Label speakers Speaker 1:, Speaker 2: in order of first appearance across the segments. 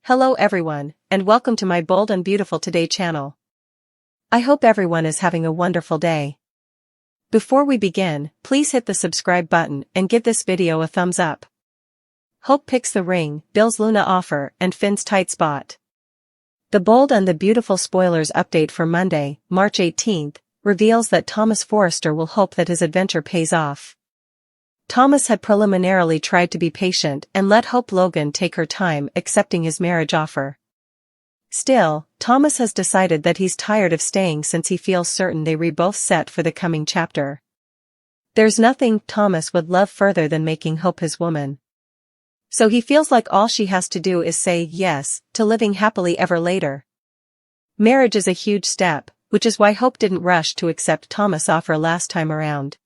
Speaker 1: Hello everyone, and welcome to my Bold and Beautiful Today channel. I hope everyone is having a wonderful day. Before we begin, please hit the subscribe button and give this video a thumbs up. Hope picks the ring, Bill's Luna offer, and Finn's tight spot. The Bold and the Beautiful spoilers update for Monday, March 18th, reveals that Thomas Forrester will hope that his adventure pays off. Thomas had preliminarily tried to be patient and let Hope Logan take her time accepting his marriage offer. Still, Thomas has decided that he's tired of staying since he feels certain they are both set for the coming chapter. There's nothing Thomas would love further than making Hope his woman. So he feels like all she has to do is say yes to living happily ever later. Marriage is a huge step, which is why Hope didn't rush to accept Thomas' offer last time around.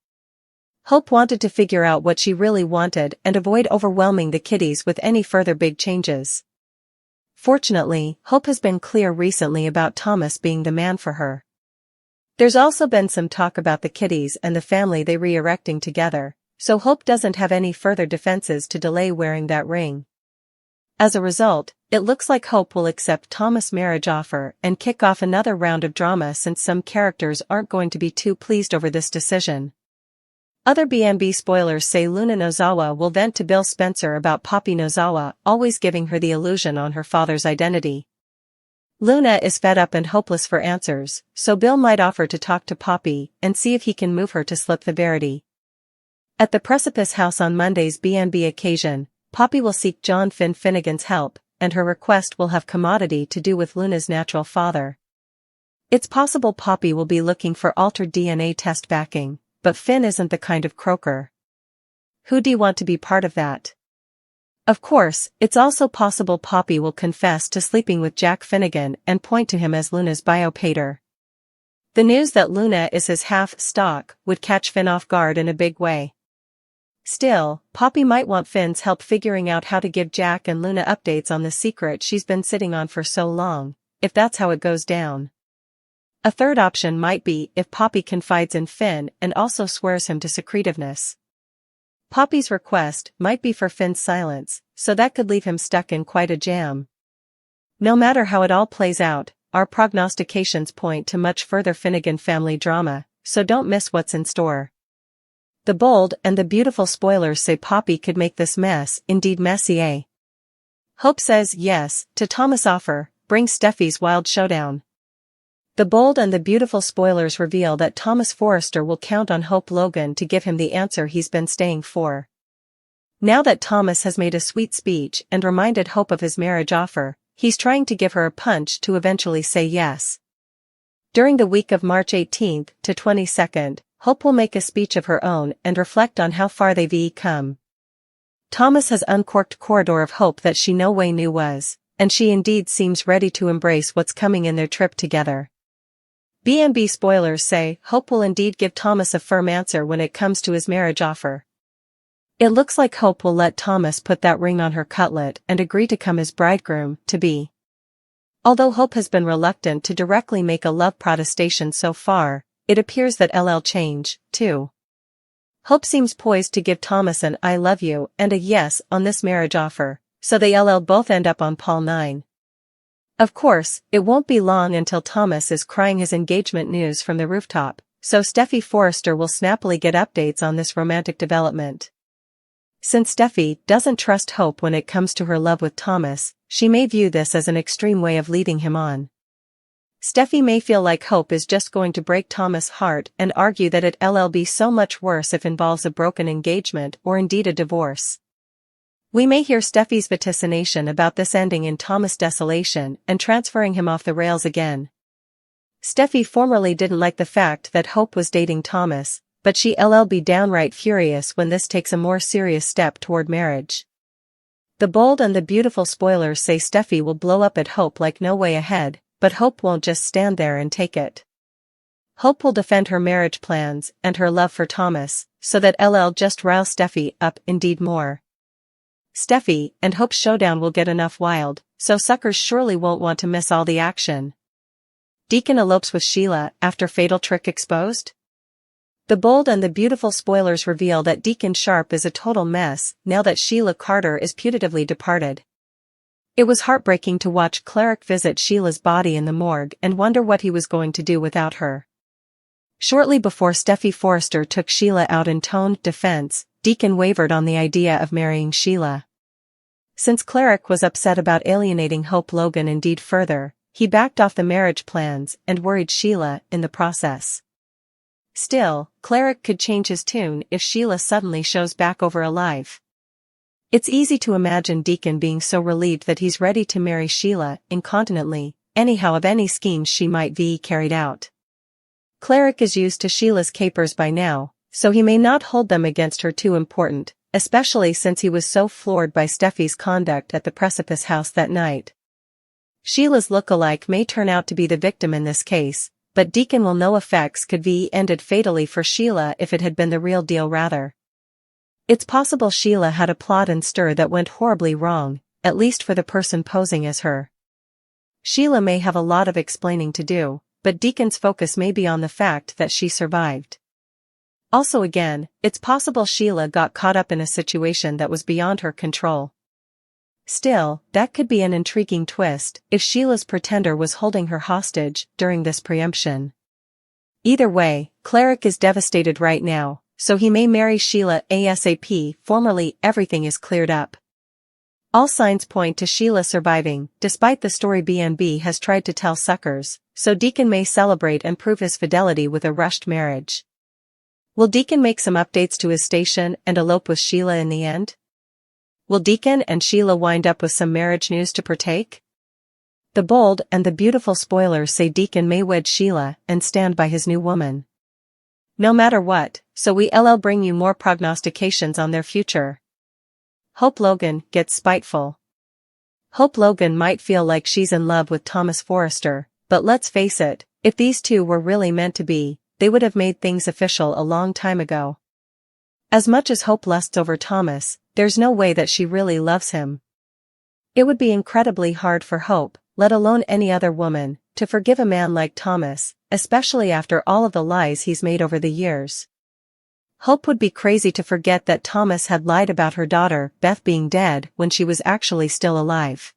Speaker 1: Hope wanted to figure out what she really wanted and avoid overwhelming the kiddies with any further big changes. Fortunately, Hope has been clear recently about Thomas being the man for her. There's also been some talk about the kiddies and the family they re-erecting together, so Hope doesn't have any further defenses to delay wearing that ring. As a result, it looks like Hope will accept Thomas' marriage offer and kick off another round of drama since some characters aren't going to be too pleased over this decision. Other B&B spoilers say Luna Nozawa will vent to Bill Spencer about Poppy Nozawa always giving her the illusion on her father's identity. Luna is fed up and hopeless for answers, so Bill might offer to talk to Poppy and see if he can move her to slip the Verity. At the Precipice House on Monday's B&B occasion, Poppy will seek John Finnegan's help, and her request will have commodity to do with Luna's natural father. It's possible Poppy will be looking for altered DNA test backing. But Finn isn't the kind of croaker. Who do you want to be part of that? Of course, it's also possible Poppy will confess to sleeping with Jack Finnegan and point to him as Luna's biopater. The news that Luna is his half-stock would catch Finn off guard in a big way. Still, Poppy might want Finn's help figuring out how to give Jack and Luna updates on the secret she's been sitting on for so long, if that's how it goes down. A third option might be if Poppy confides in Finn and also swears him to secretiveness. Poppy's request might be for Finn's silence, so that could leave him stuck in quite a jam. No matter how it all plays out, our prognostications point to much further Finnegan family drama, so don't miss what's in store. The Bold and the Beautiful spoilers say Poppy could make this mess indeed messier. Hope says yes to Thomas' offer, bring Steffi's wild showdown. The Bold and the Beautiful spoilers reveal that Thomas Forrester will count on Hope Logan to give him the answer he's been staying for. Now that Thomas has made a sweet speech and reminded Hope of his marriage offer, he's trying to give her a punch to eventually say yes. During the week of March 18th to 22nd, Hope will make a speech of her own and reflect on how far they've come. Thomas has uncorked corridor of hope that she no way knew was, and she indeed seems ready to embrace what's coming in their trip together. B&B spoilers say Hope will indeed give Thomas a firm answer when it comes to his marriage offer. It looks like Hope will let Thomas put that ring on her cutlet and agree to come his bridegroom-to-be. Although Hope has been reluctant to directly make a love protestation so far, it appears that LL change, too. Hope seems poised to give Thomas an I love you and a yes on this marriage offer, so they LL both end up on Pall 9. Of course, it won't be long until Thomas is crying his engagement news from the rooftop, so Steffi Forrester will snappily get updates on this romantic development. Since Steffi doesn't trust Hope when it comes to her love with Thomas, she may view this as an extreme way of leading him on. Steffi may feel like Hope is just going to break Thomas' heart and argue that it'll be so much worse if involves a broken engagement or indeed a divorce. We may hear Steffi's vaticination about this ending in Thomas' desolation and transferring him off the rails again. Steffi formerly didn't like the fact that Hope was dating Thomas, but she'll be downright furious when this takes a more serious step toward marriage. The Bold and the Beautiful spoilers say Steffi will blow up at Hope like no way ahead, but Hope won't just stand there and take it. Hope will defend her marriage plans and her love for Thomas, so that LL just rouse Steffi up indeed more. Steffi and Hope's showdown will get enough wild, so suckers surely won't want to miss all the action. Deacon elopes with Sheila after fatal trick exposed? The Bold and the Beautiful spoilers reveal that Deacon Sharp is a total mess now that Sheila Carter is putatively departed. It was heartbreaking to watch Cleric visit Sheila's body in the morgue and wonder what he was going to do without her. Shortly before Steffi Forrester took Sheila out in toned defense, Deacon wavered on the idea of marrying Sheila. Since Cleric was upset about alienating Hope Logan indeed further, he backed off the marriage plans and worried Sheila in the process. Still, Cleric could change his tune if Sheila suddenly shows back over alive. It's easy to imagine Deacon being so relieved that he's ready to marry Sheila incontinently, anyhow of any schemes she might be carried out. Cleric is used to Sheila's capers by now, so he may not hold them against her too important, especially since he was so floored by Steffi's conduct at the Precipice House that night. Sheila's look-alike may turn out to be the victim in this case, but Deacon will know effects could be ended fatally for Sheila if it had been the real deal rather. It's possible Sheila had a plot in stir that went horribly wrong, at least for the person posing as her. Sheila may have a lot of explaining to do, but Deacon's focus may be on the fact that she survived. Also again, it's possible Sheila got caught up in a situation that was beyond her control. Still, that could be an intriguing twist if Sheila's pretender was holding her hostage during this preemption. Either way, Cleric is devastated right now, so he may marry Sheila ASAP. Formerly, everything is cleared up. All signs point to Sheila surviving, despite the story BNB has tried to tell suckers, so Deacon may celebrate and prove his fidelity with a rushed marriage. Will Deacon make some updates to his station and elope with Sheila in the end? Will Deacon and Sheila wind up with some marriage news to partake? The bold and the beautiful spoilers say Deacon may wed Sheila and stand by his new woman. No matter what, so we'll bring you more prognostications on their future. Hope Logan gets spiteful. Hope Logan might feel like she's in love with Thomas Forrester, but let's face it, if these two were really meant to be, they would have made things official a long time ago. As much as Hope lusts over Thomas, there's no way that she really loves him. It would be incredibly hard for Hope, let alone any other woman, to forgive a man like Thomas, especially after all of the lies he's made over the years. Hope would be crazy to forget that Thomas had lied about her daughter, Beth, being dead when she was actually still alive.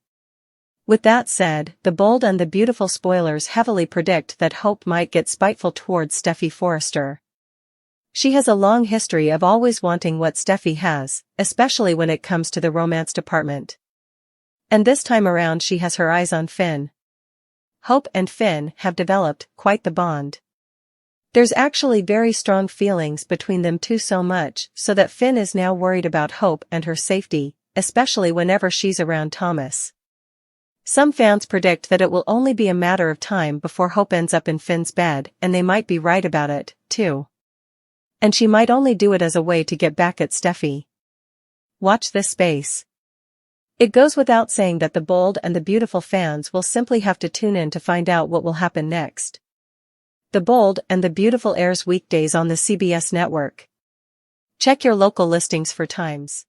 Speaker 1: With that said, the bold and the beautiful spoilers heavily predict that Hope might get spiteful towards Steffi Forrester. She has a long history of always wanting what Steffi has, especially when it comes to the romance department. And this time around she has her eyes on Finn. Hope and Finn have developed quite the bond. There's actually very strong feelings between them two, so much so that Finn is now worried about Hope and her safety, especially whenever she's around Thomas. Some fans predict that it will only be a matter of time before Hope ends up in Finn's bed, and they might be right about it, too. And she might only do it as a way to get back at Steffi. Watch this space. It goes without saying that the bold and the beautiful fans will simply have to tune in to find out what will happen next. The Bold and the Beautiful airs weekdays on the CBS network. Check your local listings for times.